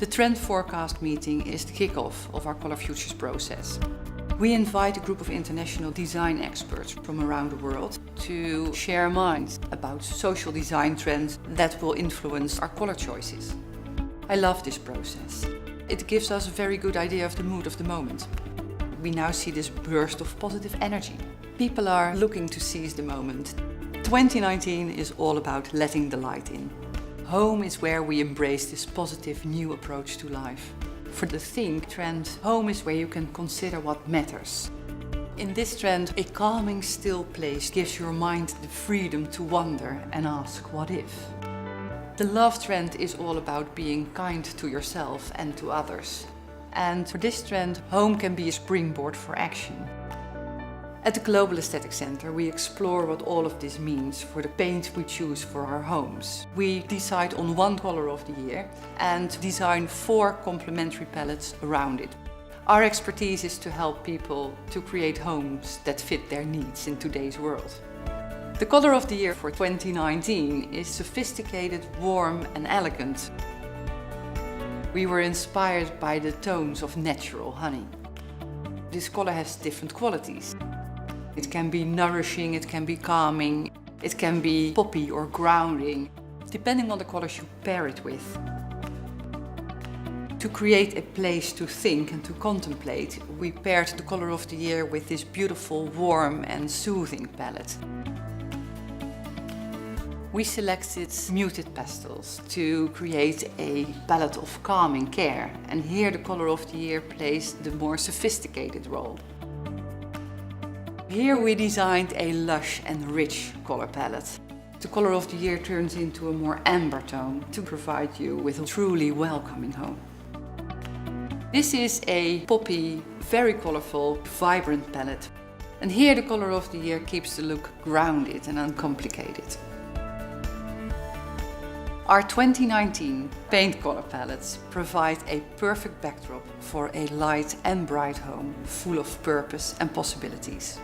The Trend Forecast meeting is the kickoff of our Color Futures process. We invite a group of international design experts from around the world to share minds about social design trends that will influence our color choices. I love this process. It gives us a very good idea of the mood of the moment. We now see this burst of positive energy. People are looking to seize the moment. 2019 is all about letting the light in. Home is where we embrace this positive new approach to life. For the theme trend, home is where you can consider what matters. In this trend, a calming, still place gives your mind the freedom to wonder and ask, what if? The love trend is all about being kind to yourself and to others. And for this trend, home can be a springboard for action. At the Global Aesthetic Center, we explore what all of this means for the paint we choose for our homes. We decide on one color of the year and design 4 complementary palettes around it. Our expertise is to help people to create homes that fit their needs in today's world. The color of the year for 2019 is sophisticated, warm and elegant. We were inspired by the tones of natural honey. This color has different qualities. It can be nourishing, it can be calming, it can be poppy or grounding, depending on the colors you pair it with. To create a place to think and to contemplate, we paired the color of the year with this beautiful, warm and soothing palette. We selected muted pastels to create a palette of calming care, and here the color of the year plays the more sophisticated role. Here we designed a lush and rich color palette. The color of the year turns into a more amber tone to provide you with a truly welcoming home. This is a poppy, very colorful, vibrant palette. And here the color of the year keeps the look grounded and uncomplicated. Our 2019 paint color palettes provide a perfect backdrop for a light and bright home full of purpose and possibilities.